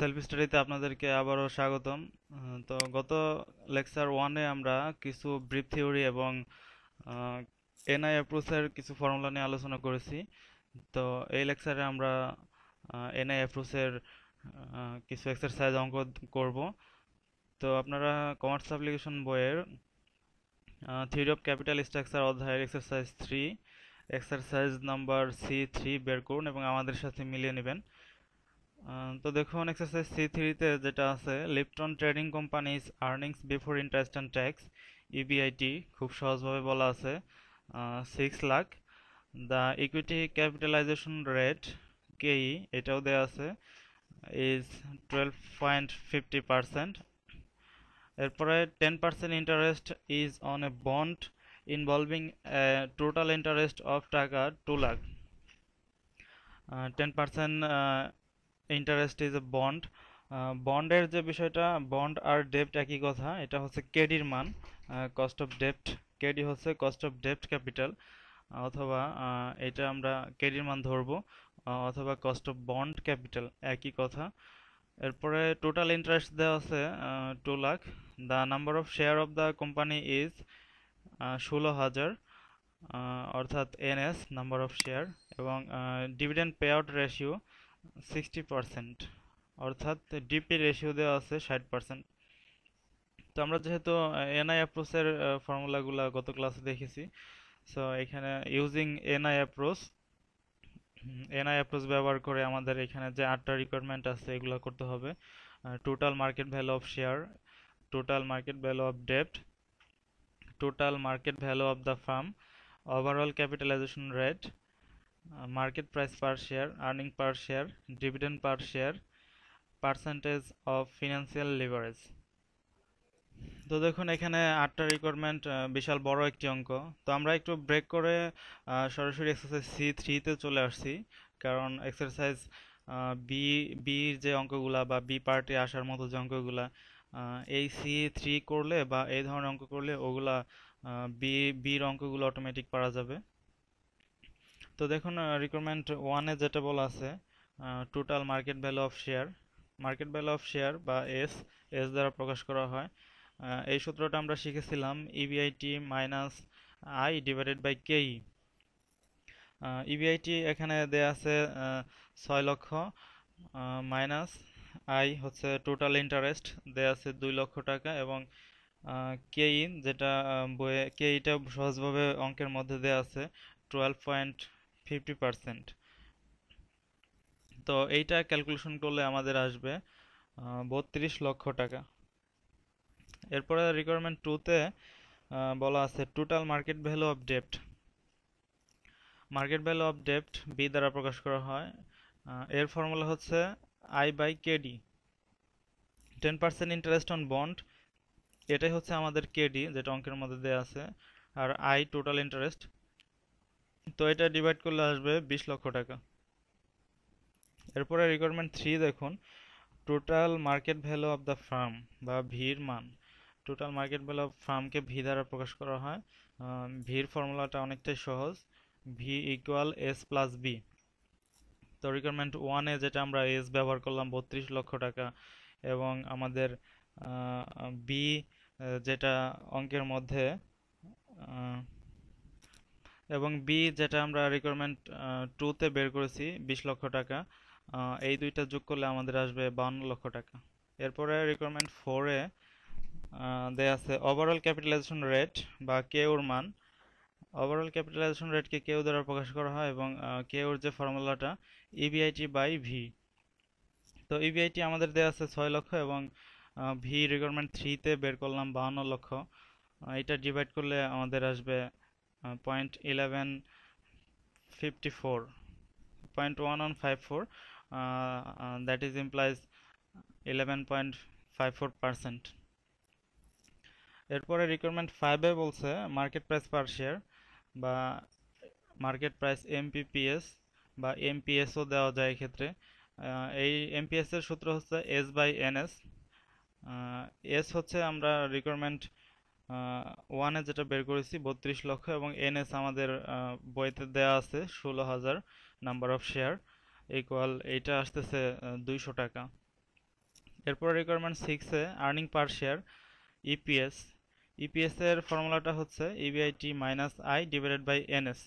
Self স্টাডিতে আপনাদেরকে আবারও স্বাগতম। তো গত লেকচার ওয়ানে আমরা কিছু ব্রিফ থিওরি এবং এনআই অ্যাপ্রোচের কিছু ফর্মুলা নিয়ে আলোচনা করেছি। তো এই লেকচারে আমরা এনআই অ্যাপ্রোচের কিছু এক্সারসাইজ অঙ্ক করব। তো আপনারা কমার্স অ্যাপ্লিকেশন বইয়ের থিওরি অফ ক্যাপিটাল স্ট্রাকচার অধ্যায়ের এক্সারসাইজ 3 এক্সারসাইজ নাম্বার C3 বের করুন এবং আমাদের সাথে মিলিয়ে নেবেন। তো দেখুন এক্সারসাইজ C3 তে যেটা আছে, Lipton trading companies earnings before interest and tax, EBIT খুব সহজভাবে বলা আছে 6 lakh. The equity capitalisation rate Ke এটাও দেওয়া আছে ইজ 12.50%। এরপরে 10% interest is on a bond involving total interest of টাকা 2 lakh. 10% interest is a bond. বন্ডের যে বিষয়টা, বন্ড আর ডেপ্ট একই কথা, এটা হচ্ছে কেডির মান, কস্ট অফ ডেপ্ট। কেডি হচ্ছে কস্ট অফ ডেপ্ট ক্যাপিটাল, অথবা এটা আমরা কেডির মান ধরবো, অথবা কস্ট অফ বন্ড ক্যাপিটাল, একই কথা। এরপরে টোটাল ইন্টারেস্ট দেওয়া আছে 2 lakh. The number of share of the company is 16,000, অর্থাৎ এনএস নাম্বার অফ শেয়ার। এবং ডিভিডেন্ড পে আউট রেশিও 60%, অর্থাৎ ডিপি রেশিও দেওয়া আছে 60%। তো আমরা যেহেতু এনআই অ্যাপ্রোচের ফর্মুলাগুলো গত ক্লাসে দেখেছি, সো এখানে ইউজিং এনআই অ্যাপ্রোচ ব্যবহার করে আমাদের এখানে যে 8টা রিকোয়ারমেন্ট আছে এগুলো করতে হবে। Total market value of share, total market value of ডেপ্ট, total market value of the firm, overall capitalization rate, market price per share, earning per share, dividend per share, percentage of financial leverage. তো দেখুন এখানে 8টা requirement, বিশাল বড় একটি অঙ্ক। তো আমরা একটু ব্রেক করে সরাসরি এক্সারসাইজ C3-তে চলে আসছি, কারণ এক্সারসাইজ বি বির যে অঙ্কগুলা বা বি পার্টে আসার মতো যে অঙ্কগুলা, এই C3 করলে বা এই ধরনের অঙ্ক করলে ওগুলা বির অঙ্কগুলো অটোমেটিক পারা যাবে। তো দেখুন রিকোয়ারমেন্ট ওয়ানে যেটা বলা আছে, total market value of share, market value of share বা এস, এস দ্বারা প্রকাশ করা হয়। এই সূত্রটা আমরা শিখেছিলাম EBIT minus I divided by Ke. EBIT এখানে দেয়া আছে 6 লক্ষ, মাইনাস আই হচ্ছে টোটাল ইন্টারেস্ট দেয়া আছে 2 লক্ষ টাকা, এবং কেই যেটা বইয়ে, কেইটা সহজভাবে অঙ্কের মধ্যে দেয়া আছে 12.50%। তো এইটা ক্যালকুলেশন করলে আমাদের আসবে 32 লক্ষ টাকা। এরপরে রিকোয়ারমেন্ট 2-তে বলা আছে total market value of ডেপ্ট, market value of ডেপ্ট B দ্বারা প্রকাশ করা হয়। এর ফর্মুলা হচ্ছে I by KD. 10% interest on bond, এটাই হচ্ছে আমাদের কেডি যেটা অঙ্কের মধ্যে দেওয়া আছে, আর আই টোটাল ইন্টারেস্ট। তো এটা ডিভাইড করলে আসবে 20 লক্ষ টাকা। এরপরে রিকোয়ারমেন্ট 3 দেখুন, total market value of the firm বা ভির মান। টোটাল মার্কেট ভ্যালু অফ ফার্মকে ভি দ্বারা প্রকাশ করা হয়। ভির ফর্মুলাটা অনেকটাই সহজ, V equal S plus B. তো রিকোয়ারমেন্ট ওয়ানে যেটা আমরা এস ব্যবহার করলাম 32 লক্ষ টাকা, এবং আমাদের বি যেটা অঙ্কের মধ্যে, এবং বি যেটা আমরা রিকোয়ারমেন্ট 2-তে বের করেছি 20 লক্ষ টাকা, এই দুইটা যোগ করলে আমাদের আসবে 52 লক্ষ টাকা। এরপরে রিকোয়ারমেন্ট 4-এ দেয়া আছে ওভারঅল ক্যাপিটালাইজেশন রেট বা কেউর মান। ওভারঅল ক্যাপিটালাইজেশন রেটকে কেউ দ্বারা প্রকাশ করা হয়, এবং কেউর যে ফর্মুলাটা ইবিআইটি বাই ভি। তো ইবিআইটি আমাদের দেয়া আছে 6 লক্ষ, এবং ভি রিকোয়ারমেন্ট 3-তে বের করলাম 52 লক্ষ। এটা ডিভাইড করলে আমাদের আসবে 0.1154, 0.1154, that is implies 11.54%। এরপরে রিকোয়ারমেন্ট 5-এ বলছে মার্কেট প্রাইস পার শেয়ার বা মার্কেট প্রাইস এমপিপিএস বা এমপিএসও দেওয়া যায় এক্ষেত্রে। এই এমপিএস এর সূত্র হচ্ছে এস বাই এনএস। এস হচ্ছে আমরা রিকোয়ারমেন্ট ওয়ানে যেটা বের করেছি 32 লক্ষ, এবং এনএস আমাদের বইতে দেওয়া আছে 16,000 নাম্বার অফ শেয়ার, ইকুয়াল এইটা আসতেছে 200 টাকা। এরপর রিকোয়ারমেন্ট 6 এ earning per share EPS. EPS এর ফর্মুলাটা হচ্ছে EBIT minus I divided by NS.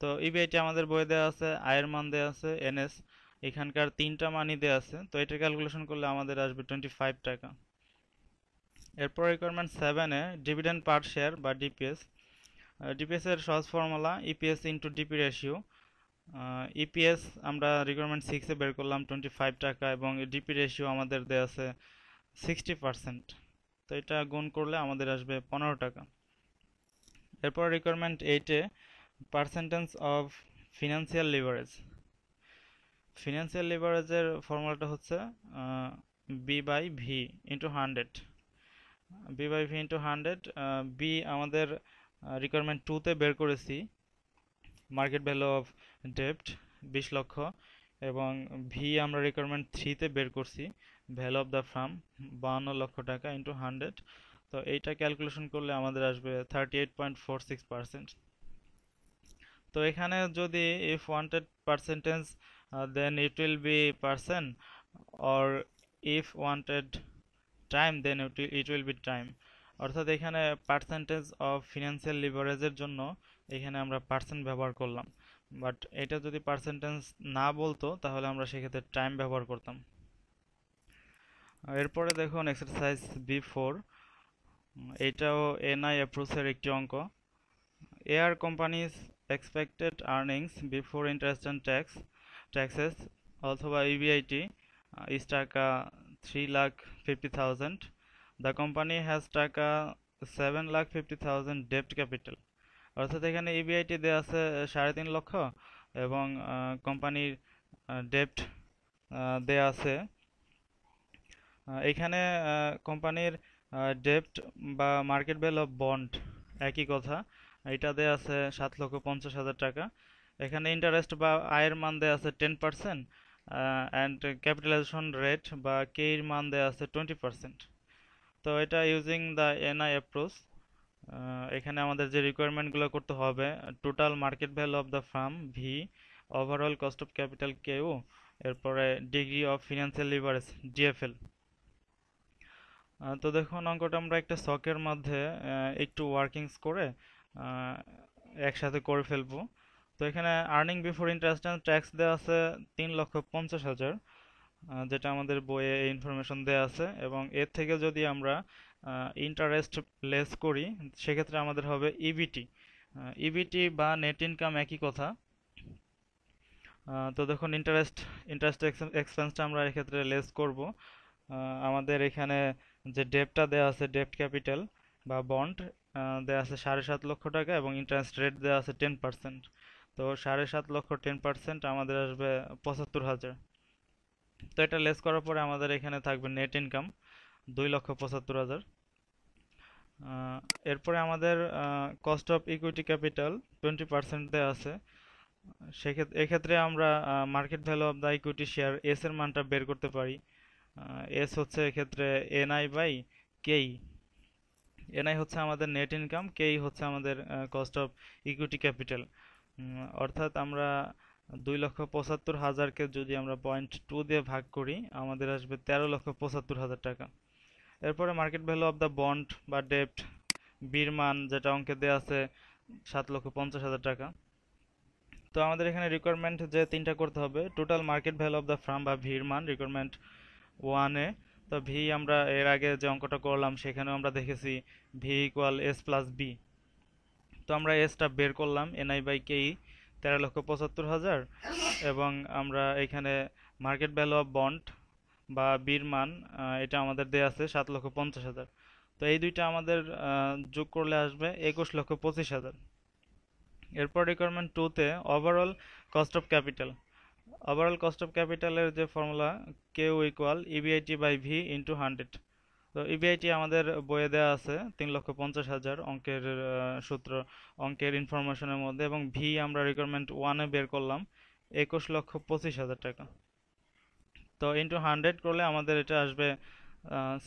তো ইবিআইটি আমাদের বইয়ে দেওয়া আছে, আয়ের মান দেওয়া আছে, এনএস এখানকার তিনটা মানই দেওয়া আছে, তো এটা ক্যালকুলেশন করলে আমাদের আসবে 25 টাকা। এরপর রিকোয়ারমেন্ট 7 এ ডিভিডেন্ড পার শেয়ার বা ডিপিএস। ডিপিএস এর সহজ formula EPS into DP ratio. EPS আমরা রিকোয়ারমেন্ট 6 এ বের করলাম 25 টাকা এবং ডিপি রেশিও আমাদের দেওয়া আছে 60%, তো এটা গুণ করলে আমাদের আসবে 15 টাকা। এরপর রিকোয়ারমেন্ট 8 এ percentage of financial leverage. Financial লিভারেজের ফর্মুলাটা হচ্ছে B by V into 100। B by V into 100, B আমাদের রিকোয়ারমেন্ট 2 তে বের করেছি মার্কেট ভ্যালু অফ ডেপ্ট 20 লক্ষ, এবং ভি আমরা রিকোয়ারমেন্ট 3 তে বের করছি ভ্যালু অফ দ্য ফার্ম 52 লক্ষ টাকা ইন্টু 100। তো এইটা ক্যালকুলেশন করলে আমাদের আসবে 38.46%। তো এখানে যদি if wanted percentage then it will be percent, or if wanted time then it will be time। অর্থাৎ এখানে পার্সেন্টেজ অফ ফিনান্সিয়াল লিভারেজের জন্য এখানে আমরা পার্সেন্ট ব্যবহার করলাম, বাট এটা যদি পার্সেন্টেজ না বলতো তাহলে আমরা সেক্ষেত্রে টাইম ব্যবহার করতাম। এরপরে দেখুন এক্সারসাইজ B4, এটাও এনআই অ্যাপ্রোচের একটি অঙ্ক। Air companies expected earnings before interest and taxes অথবা ইবিআইটি is টাকা 3,50,000. The company has টাকা 7,50,000 ডেপ্ট ক্যাপিটাল। অর্থাৎ এখানে ইবিআইটি দেওয়া আছে 3.5 লক্ষ এবং কোম্পানির ডেপ্ট দেওয়া আছে। এখানে কোম্পানির ডেপ্ট বা মার্কেট ভ্যালু অফ বন্ড একই কথা, এটা দেওয়া আছে 7,50,000 টাকা। এখানে ইন্টারেস্ট বা আয়ের মান দেওয়া আছে 10%, অ্যান্ড ক্যাপিটালাইজেশন রেট বা কে এর মান দেওয়া আছে 20%। তো এটা ইউজিং দ্য এনআই অ্যাপ্রোচ এখানে আমাদের যে রিকোয়ারমেন্টগুলো করতে হবে, total market value of the farm V, overall cost of capital কেউ, এরপরে degree of financial leverage DFL. তো দেখুন অঙ্কটা আমরা একটা শখের মধ্যে একটু ওয়ার্কিংস করে একসাথে করে ফেলবো। তো এখানে earning before interest and tax দেওয়া আছে 3,50,000, যেটা আমাদের বইয়ে ইনফরমেশন দেওয়া আছে, এবং এর থেকে যদি আমরা ইন্টারেস্ট লেস করি সেক্ষেত্রে আমাদের হবে ইবিটি। ইবিটি বা নেট ইনকাম একই কথা। তো দেখুন ইন্টারেস্ট এক্সপেন্সটা আমরা এক্ষেত্রে লেস করব। আমাদের এখানে যে ডেপ্টটা দেওয়া আছে ডেপ্ট ক্যাপিটাল বা বন্ড দেওয়া আছে 7.5 লক্ষ টাকা এবং ইন্টারেস্ট রেট দেওয়া আছে 10%। তো 7.5 লক্ষ 10% আমাদের আসবে 75,000। তো এটা লেস করার পরে আমাদের এখানে থাকবে নেট ইনকাম 2,75,000। এরপরে আমাদের কস্ট অফ ইকুইটি ক্যাপিটাল 20% দেওয়া আছে। এক্ষেত্রে আমরা market value of the equity share S এর মানটা বের করতে পারি। এস হচ্ছে এক্ষেত্রে এনআই বাই কেই। এনআই হচ্ছে আমাদের নেট ইনকাম, কেই হচ্ছে আমাদের কস্ট অফ ইকুইটি ক্যাপিটাল। অর্থাৎ আমরা 2,75,000কে যদি আমরা 0.2 দিয়ে ভাগ করি আমাদের আসবে 13,75,000 টাকা। এরপরে market value of the bond বা ডেপ্ট বির মান যেটা অঙ্কে দেওয়া আছে 7,50,000 টাকা। তো আমাদের এখানে রিকোয়ারমেন্ট যে তিনটা করতে হবে, total market value of the firm বা ভির মান রিকোয়ারমেন্ট 1-এ। তো ভি আমরা এর আগে যে অঙ্কটা করলাম সেখানেও আমরা দেখেছি V equal S plus B. তো আমরা এসটা বের করলাম এনআই বাই কেই 13,75,000, এবং আমরা এখানে মার্কেট ভ্যালু অফ বন্ড বা বির মান এটা আমাদের দেওয়া আছে 7,50,000। তো এই দুইটা আমাদের যোগ করলে আসবে 21,25,000। এরপর রিকোয়ারমেন্ট 2-তে overall cost of capital. Overall cost of ক্যাপিটালের যে ফর্মুলা কেউ equal EBIT by V into 100। তো ইবিআইটি আমাদের বইয়ে দেওয়া আছে 3,50,000 অঙ্কের সূত্র, অঙ্কের ইনফরমেশনের মধ্যে, এবং ভি আমরা রিকোয়ারমেন্ট 1-এ বের করলাম 21,25,000 টাকা। তো ইন্টু 100 করলে আমাদের এটা আসবে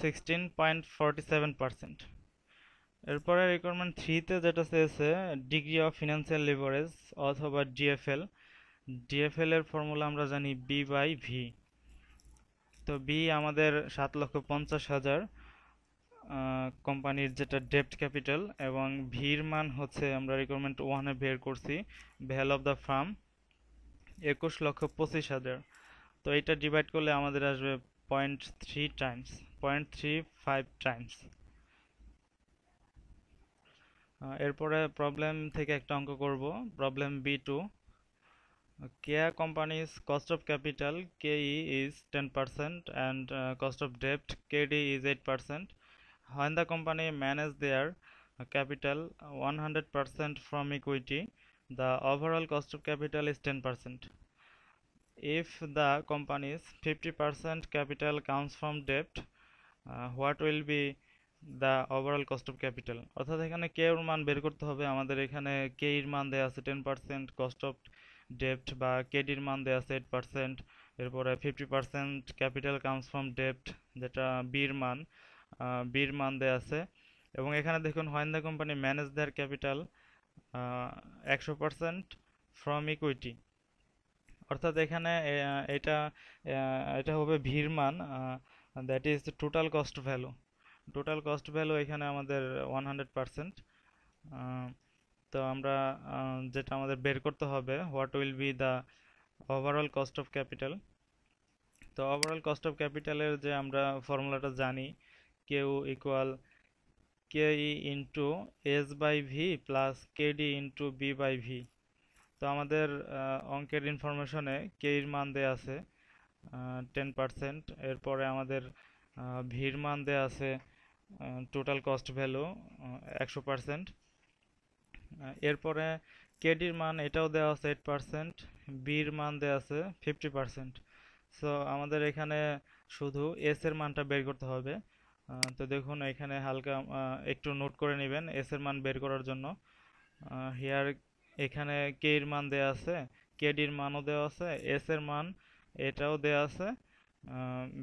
16.47%। এরপরে রিকোয়ারমেন্ট 3-তে যেটা চেয়েছে ডিগ্রি অফ ফিনান্সিয়াল লিভারেজ অথবা ডিএফএল। ডিএফএল এর ফর্মুলা আমরা জানি বি বাই ভি। তো বি আমাদের 7,50,000 কোম্পানির যেটা ডেপ্ট ক্যাপিটাল, এবং ভির মান হচ্ছে আমরা রিকোয়ারমেন্ট ওয়ানে বের করছি ভ্যালু অফ দ্য ফার্ম 21,25,000। তো এটা ডিভাইড করলে আমাদের আসবে 0.3 টাইমস, 0.35 টাইমস। এরপরে প্রবলেম থেকে একটা অঙ্ক করব, problem B2। Kia company's cost of capital KE is 10% and cost of debt KD is 8%. When the company manage their capital 100% from equity, the overall cost of capital is 10%. If the company's 50% capital comes from debt, what will be the overall cost of capital. অর্থাৎ এখানে কে এর মান বের করতে হবে আমাদের। এখানে কে এর মান দেওয়া আছে 10%, কস্ট অফ ডেপ্ট বা কেডির মান দেওয়া আছে 8%, এরপরে 50% ক্যাপিটাল কামস ফ্রম ডেপ্ট যেটা বির মান দেওয়া আছে। এবং এখানে দেখুন when the company manage their capital 100% from equity, অর্থাৎ এখানে এটা এটা হবে ভির মান, that is total cost value. Total cost value এখানে আমাদের 100%। তো আমরা যেটা আমাদের বের করতে হবে what will be the overall cost of capital. তো ওভারঅল কস্ট অফ ক্যাপিটালের যে আমরা ফর্মুলাটা জানি, Ko equal Ke into S by V plus Kd into B by V. তো আমাদের অঙ্কের ইনফরমেশনে কে এর মান দেয়া আছে 10%, এরপরে আমাদের ভির মান দেয়া আছে টোটাল কস্ট ভ্যালু 100%, এরপরে কেডির মান এটাও দেওয়া আছে 8%, বির মান দেওয়া আছে 50%। সো আমাদের এখানে শুধু এস এর মানটা বের করতে হবে। তো দেখুন এখানে হালকা একটু নোট করে নেবেন এস এর মান বের করার জন্য। হিয়ার এখানে কে এর মান দেওয়া আছে, কেডির মানও দেওয়া আছে, এস এর মান এটাও দেওয়া আছে,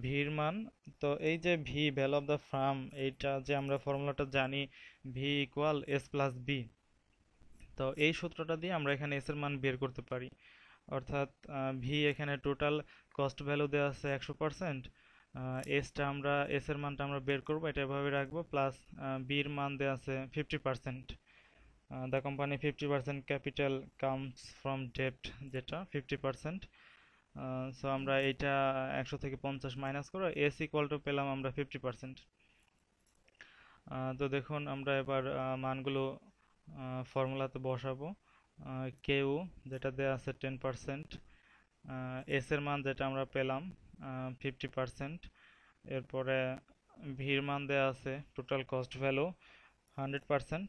ভির মান। তো এই যে V value of the firm, এইটা যে আমরা ফর্মুলাটা জানি V equal S plus B. তো এই সূত্রটা দিয়ে আমরা এখানে এস এর মান বের করতে পারি। অর্থাৎ ভি এখানে টোটাল কস্ট ভ্যালু দেওয়া আছে 100%, এস এর মানটা আমরা বের করবো, এটা এভাবে রাখবো, প্লাস বির মান দেওয়া আছে 50%। The company 50% capital comes from ডেপ্ট যেটা 50%। সো আমরা এইটা 100 থেকে 50 মাইনাস করে এস ইকুয়াল টু পেলাম আমরা 50%। তো দেখুন আমরা এবার মানগুলো ফর্মুলাতে বসাবো। কেউ যেটা দেওয়া আছে 10%, এস এর মান যেটা আমরা পেলাম 50%, এরপরে ভির মান দেওয়া আছে টোটাল কস্ট ভ্যালু 100%,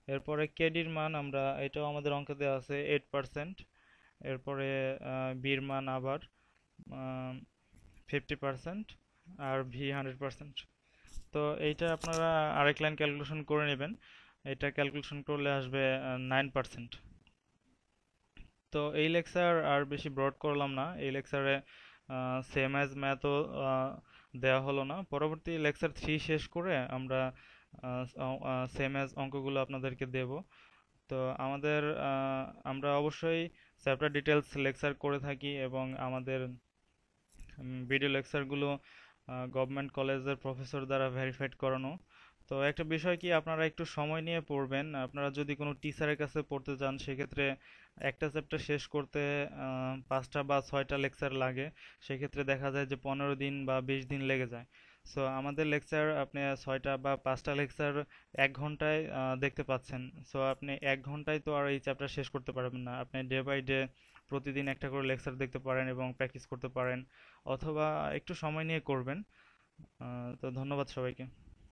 এরপরে কেডির মান আমরা এটাও আমাদের অঙ্কে দেওয়া আছে 8%, এরপরে বির মান আবার 50% আর ভি 100%। তো এইটা আপনারা আরেক লাইন ক্যালকুলেশন করে নেবেন, এটা ক্যালকুলেশন করলে আসবে 9%। তো এই লেকচার আর বেশি ব্রড করলাম না, এই লেকচারে সেম অ্যাজ ম্যাথও দেওয়া হলো না। পরবর্তী লেকচার 3 শেষ করে আমরা সেম অ্যাজ অঙ্কগুলো আপনাদেরকে দেব। তো আমরা অবশ্যই চ্যাপ্টার ডিটেলস লেকচার করে থাকি এবং আমাদের ভিডিও লেকচারগুলো গভর্নমেন্ট কলেজের প্রফেসর দ্বারা ভেরিফাইড করানো। তো একটা বিষয় কি, আপনারা একটু সময় নিয়ে পড়বেন। আপনারা যদি কোনো টিচারের কাছে পড়তে চান সেক্ষেত্রে একটা চ্যাপ্টার শেষ করতে 5টা বা 6টা লেকচার লাগে, সেক্ষেত্রে দেখা যায় যে 15 দিন বা 20 দিন লেগে যায়। সো আমাদের লেকচার আপনি 6টা বা 5টা লেকচার 1 ঘন্টায় দেখতে পাচ্ছেন। সো আপনি 1 ঘন্টায় তো আর এই চ্যাপ্টার শেষ করতে পারবেন না। আপনি ডে বাই ডে প্রতিদিন একটা করে লেকচার দেখতে পারেন এবং প্র্যাকটিস করতে পারেন, অথবা একটু সময় নিয়ে করবেন। তো ধন্যবাদ সবাইকে।